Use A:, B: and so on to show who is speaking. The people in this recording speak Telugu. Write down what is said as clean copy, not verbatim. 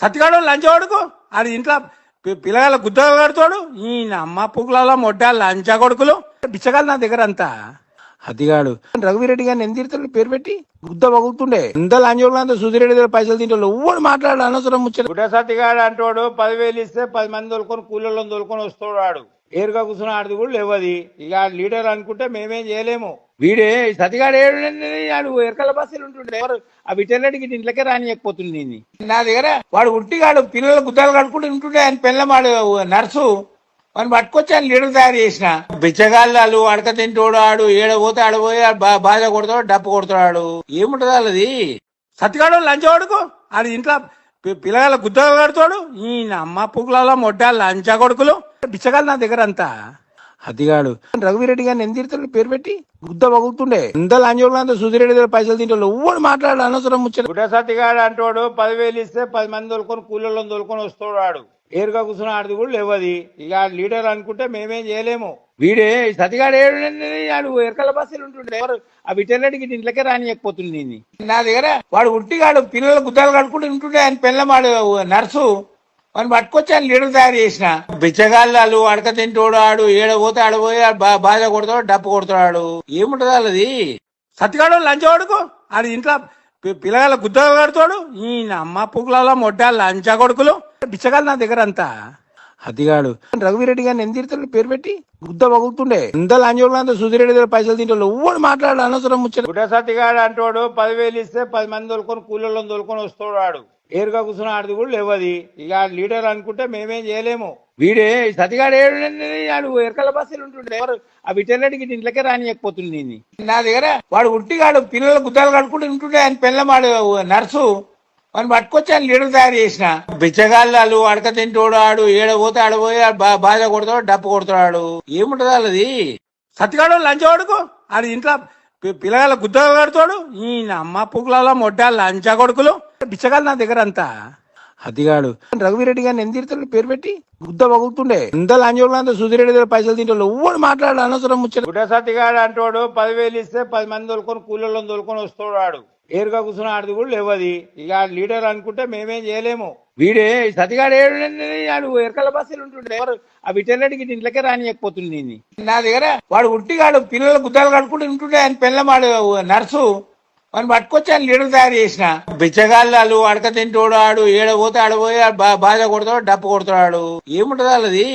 A: సత్తిగాడు లంచగొడుకు అది ఇంట్లో పిల్లగాళ్ళ గుద్దలు కడతాడు ఈ అమ్మ పుక్కులలో మొడ్డ లంచా కొడుకులు బిచ్చగాళ్ళు నా దగ్గర అంతా అతిగాడు రఘువీరెడ్డి గారిని ఎంత తిడతాడు పేరు పెట్టి గుద్ద పగులుతుండే ఎంత లంచోడు అంతా సుధిరెడ్డి దగ్గర పైసలు తింటాడు ఎవ్వడు మాట్లాడు అనవసరం ముచ్చట గుడ్డ సత్తిగాడు అంటాడు 10,000 ఇస్తే 10 మంది తోలుకొని కూలీలను తోలుకొని వస్తాడు వాడు ఏరుగా కూర్చుని ఆడిది కూడా లేవది ఇక లీడర్ అనుకుంటే మేమేం చేయలేము వీడే సతిగాడు ఏడు ఎరకల బస్సులు ఉంటుండే ఎవరు ఆ విటరెడ్డికి ఇంట్లోకే రానియకపోతుంది నా దగ్గర వాడు ఉట్టిగాడు పిల్లల గుద్దాలు కడుకుంటూ ఉంటుండే ఆయన పిల్లమాడు నర్సు వాడిని పట్టుకొచ్చి ఆయన లీడర్ తయారు చేసిన బిచ్చగాళ్ళు అడక తింటోడు ఆడు ఏడపోతే ఆడపోయి బాధ కొడతాడు డప్పు కొడతాడు ఏముంటది వాళ్ళది సత్తిగాడు లంచగొడుకు అది ఇంట్లో పిల్లగాళ్ళ గుద్దలు కడతాడు ఈ అమ్మ పుక్కులలో మొడ్డ లంచా కొడుకులు బిచ్చగాళ్ళు నా దగ్గర అంతా అతిగాడు రఘువీరెడ్డి గారిని ఎంత తిడతాడు పేరు పెట్టి గుద్ద పగులుతుండే ఎంత లంచోడు అంతా సుధిరెడ్డి దగ్గర పైసలు తింటాడు ఎవ్వడు మాట్లాడు అనవసరం ముచ్చట గుడ్డ సత్తిగాడు అంటాడు 10,000 ఇస్తే 10 మంది తోలుకొని కూలీలను తోలుకొని వస్తాడు వాడు ఏరుగా కూర్చుని ఆడిది కూడా లేవది ఇక లీడర్ అనుకుంటే మేమేం చేయలేము వీడే సతిగాడు ఏడు ఎరకల బస్సులు ఉంటుండే ఎవరు ఆ విటరెడ్డికి ఇంట్లోకే రానియకపోతుంది నా దగ్గర వాడు ఉట్టిగాడు పిల్లల గుద్దాలు కడుకుంటూ ఉంటుండే ఆయన పిల్లమాడు నర్సు వాడిని పట్టుకొచ్చి ఆయన లీడర్ తయారు చేసిన బిచ్చగాళ్ళు అడక తింటోడు ఆడు ఏడపోతే ఆడపోయి బాధ కొడతాడు డప్పు కొడతాడు ఏముంటది వాళ్ళది సత్తిగాడు లంచగొడుకు అది ఇంట్లో పిల్లగాళ్ళ గుద్దలు కడతాడు ఈ అమ్మ పుక్కులలో మొడ్డ లంచా కొడుకులు బిచ్చగాళ్ళు నా దగ్గర అంతా అతిగాడు రఘువీరెడ్డి గారిని ఎంత తిడతాడు పేరు పెట్టి గుద్ద పగులుతుండే ఎంత లంచోడు అంతా సుధిరెడ్డి దగ్గర పైసలు తింటాడు ఎవ్వడు మాట్లాడు అనవసరం ముచ్చట గుడ్డ సత్తిగాడు అంటాడు 10,000 ఇస్తే 10 మంది తోలుకొని కూలీలను తోలుకొని వస్తాడు వాడు ఏరుగా కూర్చుని ఆడిది కూడా లేవది ఇక లీడర్ అనుకుంటే మేమేం చేయలేము వీడే సతిగాడు ఏడు ఎరకల బస్సులు ఉంటుండే ఎవరు ఆ విటరెడ్డికి ఇంట్లోకే రానియకపోతుంది నా దగ్గర వాడు ఉట్టిగాడు పిల్లల గుద్దాలు కడుకుంటూ ఉంటుండే ఆయన పిల్లమాడు నర్సు వాడిని పట్టుకొచ్చి ఆయన లీడర్ తయారు చేసిన బిచ్చగాళ్ళు అడక తింటోడు ఆడు ఏడపోతే ఆడపోయి బాధ కొడతాడు డప్పు కొడతాడు ఏముంటది వాళ్ళది సత్తిగాడు లంచగొడుకు అది ఇంట్లో పిల్లగాళ్ళ గుద్దలు కడతాడు ఈ అమ్మ పుక్కులలో మొడ్డ లంచా కొడుకులు బిచ్చగాళ్ళు నా దగ్గర అంతా అతిగాడు రఘువీరెడ్డి గారిని ఎంత తిడతాడు పేరు పెట్టి గుద్ద పగులుతుండే ఎంత లంచోడు అంతా సుధిరెడ్డి దగ్గర పైసలు తింటాడు ఎవ్వడు మాట్లాడు అనవసరం ముచ్చట గుడ్డ సత్తిగాడు అంటాడు 10,000 ఇస్తే 10 మంది తోలుకొని కూలీలను తోలుకొని వస్తాడు వాడు ఏరుగా కూర్చుని ఆడిది కూడా లేవది ఇక లీడర్ అనుకుంటే మేమేం చేయలేము వీడే సతిగాడు ఏడు ఎరకల బస్సులు ఉంటుండే ఎవరు ఆ విటరెడ్డికి ఇంట్లోకే రానియకపోతుంది నా దగ్గర వాడు ఉట్టిగాడు పిల్లల గుద్దాలు కడుకుంటూ ఉంటుండే ఆయన పిల్లమాడు నర్సు వాడిని పట్టుకొచ్చి ఆయన లీడర్ తయారు చేసిన బిచ్చగాళ్ళు అడక తింటోడు ఆడు ఏడపోతే ఆడపోయి బాధ కొడతాడు డప్పు కొడతాడు ఏముంటది వాళ్ళది